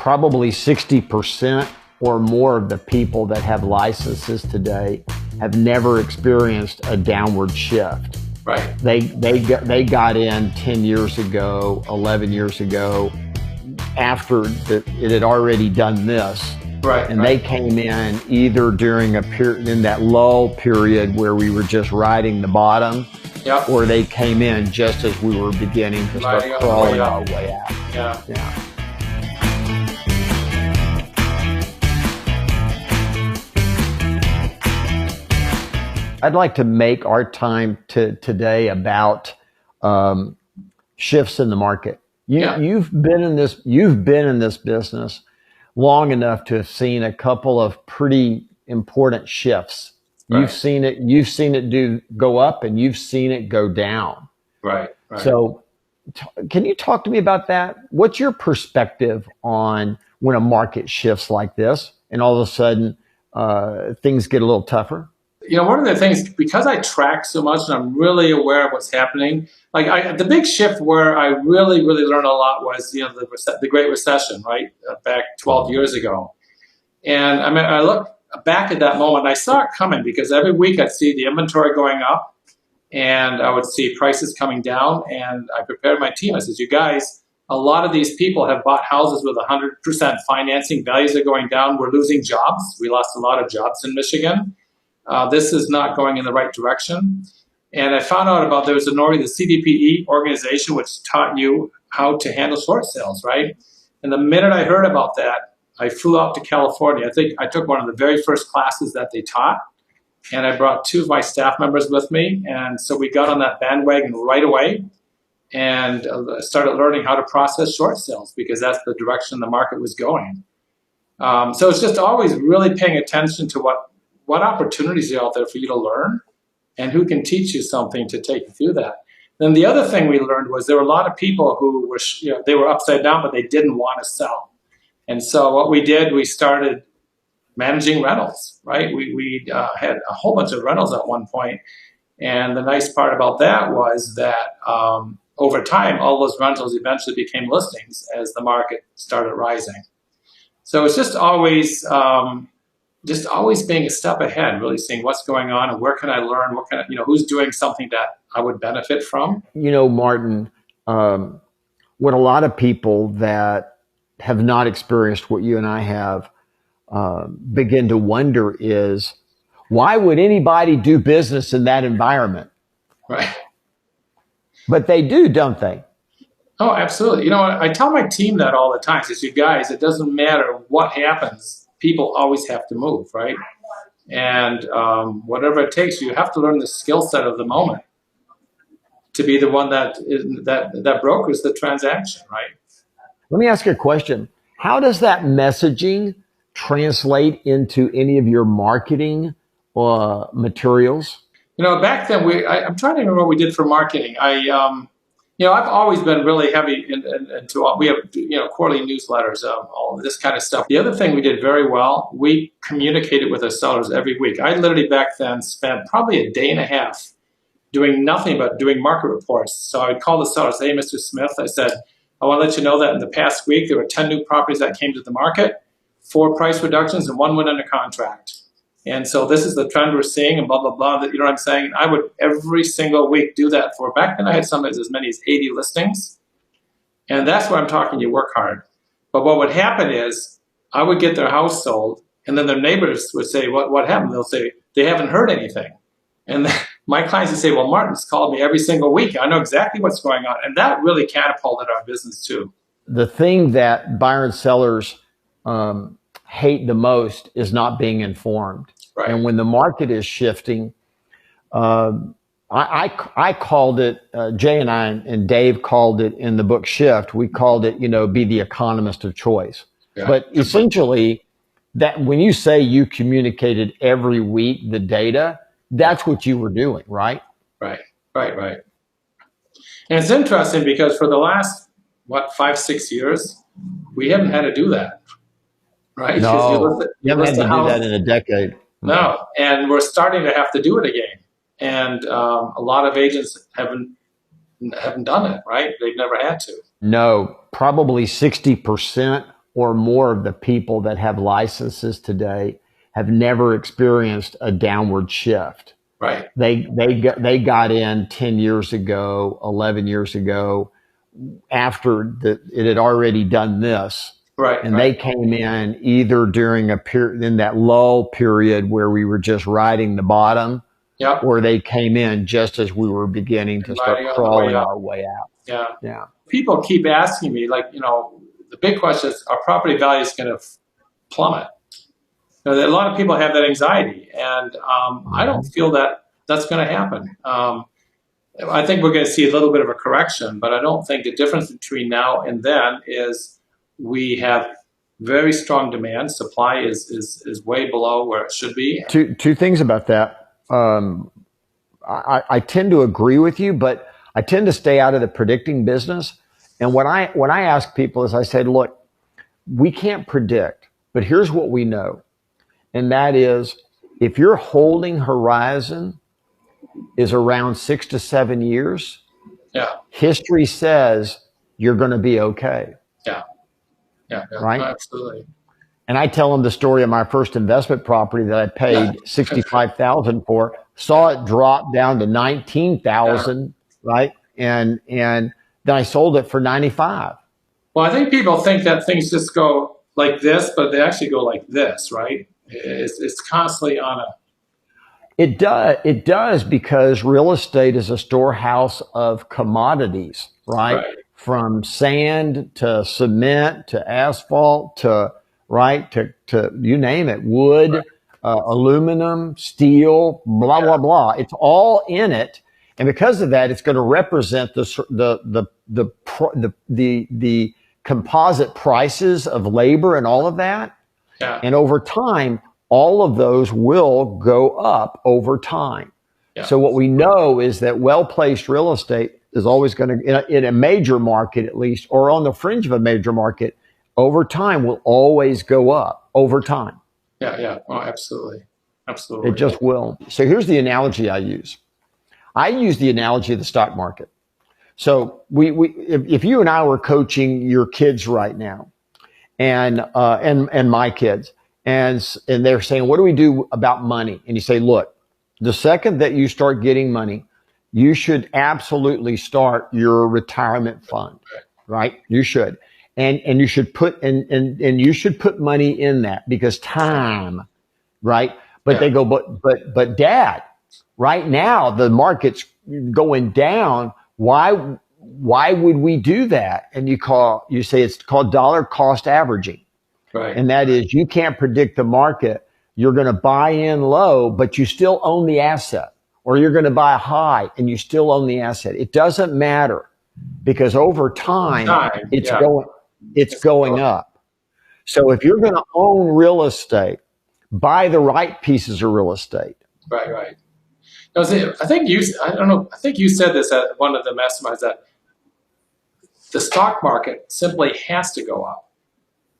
probably 60% or more of the people that have licenses today have never experienced a downward shift. Right. They got in 10 years ago, 11 years ago, after it had already done this. Right. And they came in either during a period, in that lull period where we were just riding the bottom, yep, or they came in just as we were beginning to start crawling our way out. Yeah. Yeah. I'd like to make our time today about shifts in the market. You've been in this business long enough to have seen a couple of pretty important shifts. Right. You've seen it go up, and you've seen it go down. Right. So can you talk to me about that? What's your perspective on when a market shifts like this and all of a sudden things get a little tougher? One of the things, because I track so much and I'm really aware of what's happening, the big shift where I really, really learned a lot was, the Great Recession, right? Back 12 years ago. And I mean, I look back at that moment, I saw it coming because every week I'd see the inventory going up and I would see prices coming down, and I prepared my team. I said, you guys, a lot of these people have bought houses with 100% financing. Values are going down. We're losing jobs. We lost a lot of jobs in Michigan. This is not going in the right direction. And I found out about there was the CDPE organization, which taught you how to handle short sales, right? And the minute I heard about that, I flew out to California. I think I took one of the very first classes that they taught, and I brought 2 of my staff members with me. And so we got on that bandwagon right away and started learning how to process short sales because that's the direction the market was going. So it's just always really paying attention to what opportunities are out there for you to learn and who can teach you something to take you through that. Then the other thing we learned was there were a lot of people who were, they were upside down, but they didn't want to sell. And so what we did, we started managing rentals, right? We had a whole bunch of rentals at one point. And the nice part about that was that over time, all those rentals eventually became listings as the market started rising. So it's just always being a step ahead, really seeing what's going on and where can I learn, who's doing something that I would benefit from. Martin, what a lot of people that have not experienced what you and I have begin to wonder is, why would anybody do business in that environment? Right. But they do, don't they? Oh, absolutely. I tell my team that all the time. I say, you guys, it doesn't matter what happens. People always have to move, right? And whatever it takes, you have to learn the skill set of the moment to be the one that brokers the transaction, right? Let me ask you a question. How does that messaging translate into any of your marketing materials? Back then, I'm trying to remember what we did for marketing. I've always been really heavy into, we have, quarterly newsletters, all this kind of stuff. The other thing we did very well, we communicated with our sellers every week. I literally back then spent probably a day and a half doing nothing but doing market reports. So I would call the sellers, hey, Mr. Smith, I said, I want to let you know that in the past week, there were 10 new properties that came to the market, 4 price reductions, and 1 went under contract. And so this is the trend we're seeing, and blah, blah, blah. You know what I'm saying? I would every single week do that for, back then I had sometimes as many as 80 listings. And that's where I'm talking, you work hard. But what would happen is I would get their house sold, and then their neighbors would say, what happened? They'll say, they haven't heard anything. And then my clients would say, well, Martin's called me every single week. I know exactly what's going on. And that really catapulted our business too. The thing that buyer and sellers hate the most is not being informed. Right. And when the market is shifting, I called it, Jay and I and Dave called it in the book Shift, we called it, be the economist of choice. Yeah. But essentially, that when you say you communicated every week the data, that's what you were doing, right? Right. And it's interesting because for the last, 5-6 years, we haven't had to do that. Right? No, you haven't had to do that in a decade. No, and we're starting to have to do it again. And a lot of agents haven't done it, right? They've never had to. No, probably 60% or more of the people that have licenses today have never experienced a downward shift. Right. They got in 10 years ago, 11 years ago, after it had already done this. Right. And right. they came in either during a period, in that lull period where we were just riding the bottom, Yep. or they came in just as we were beginning to start crawling our way out. Yeah. Yeah. People keep asking me, like, the big question is, are property values going to plummet? A lot of people have that anxiety, and I don't feel that that's going to happen. I think we're going to see a little bit of a correction, but I don't think the difference between now and then is we have very strong demand. Supply is way below where it should be. Two things about that. I tend to agree with you, but I tend to stay out of the predicting business. And when I ask people is I say, look, we can't predict, but here's what we know. And that is, if your holding horizon is around 6 to 7 years, history says you're going to be okay. Yeah, right? Absolutely. And I tell them the story of my first investment property that I paid $65,000 for, saw it drop down to $19,000, right? And then I sold it for $95,000. Well, I think people think that things just go like this, but they actually go like this, right? It's constantly on a... It does, because real estate is a storehouse of commodities, right? From sand to cement to asphalt to you name it, wood, aluminum, steel, blah blah blah. It's all in it, and because of that, it's going to represent the composite prices of labor and all of that. Yeah. And over time, all of those will go up over time. Yeah. So what we know is that well-placed real estate is always going to, in a major market at least, or on the fringe of a major market, over time will always go up over time. Yeah. Oh, absolutely. Absolutely. It just will. So here's the analogy I use. I use the analogy of the stock market. So if you and I were coaching your kids right now, and my kids, and they're saying, what do we do about money? And you say, look, the second that you start getting money, you should absolutely start your retirement fund, right? You should. And you should put and you should put money in that, because time, right? But they go, but Dad, right now the market's going down. Why would we do that? And you say it's called dollar cost averaging. Right. And that is, you can't predict the market. You're going to buy in low, but you still own the asset, or you're going to buy high and you still own the asset. It doesn't matter, because over time it's going up. So if you're going to own real estate, buy the right pieces of real estate. Right. I think you said this at one of the masterminds, that the stock market simply has to go up,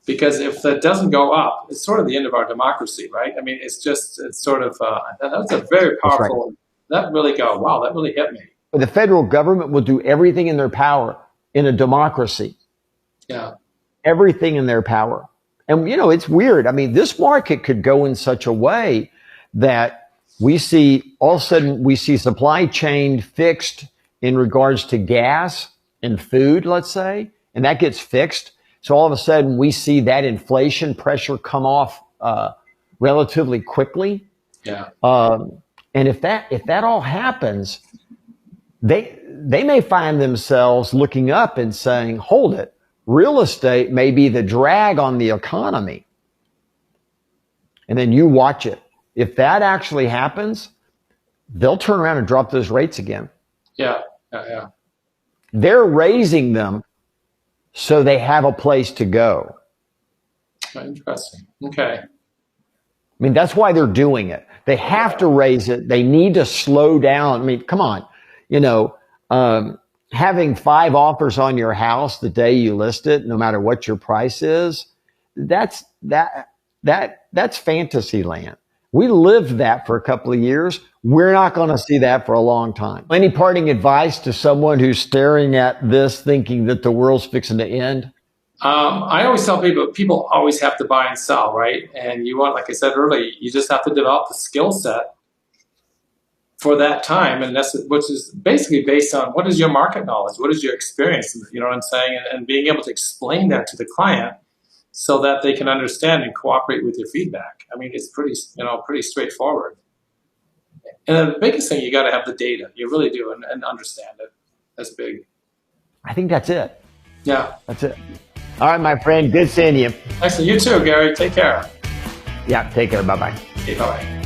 because if it doesn't go up, it's sort of the end of our democracy, right? I mean, it's sort of that's a very powerful. Right. That really that really hit me. The federal government will do everything in their power in a democracy. Yeah. Everything in their power. And, it's weird. I mean, this market could go in such a way that all of a sudden we see supply chain fixed in regards to gas and food, let's say, and that gets fixed. So all of a sudden we see that inflation pressure come off relatively quickly. Yeah. And if that all happens, they may find themselves looking up and saying, hold it, real estate may be the drag on the economy. And then you watch it. If that actually happens, they'll turn around and drop those rates again. Yeah. They're raising them so they have a place to go. Interesting. Okay. I mean, that's why they're doing it. They have to raise it. They need to slow down. I mean, come on, having 5 offers on your house the day you list it, no matter what your price is, that's fantasy land. We lived that for a couple of years. We're not going to see that for a long time. Any parting advice to someone who's staring at this thinking that the world's fixing to end? I always tell people always have to buy and sell, right? And you want, like I said earlier, you just have to develop the skill set for that time, and which is basically based on what is your market knowledge, what is your experience, you know what I'm saying, and being able to explain that to the client so that they can understand and cooperate with your feedback. I mean, it's pretty straightforward. And the biggest thing, you got to have the data. You really do, and understand it. That's big. I think that's it. Yeah. That's it. All right, my friend. Good seeing you. Excellent. You too, Gary. Take care. Yeah, take care. Bye-bye. Okay, bye-bye.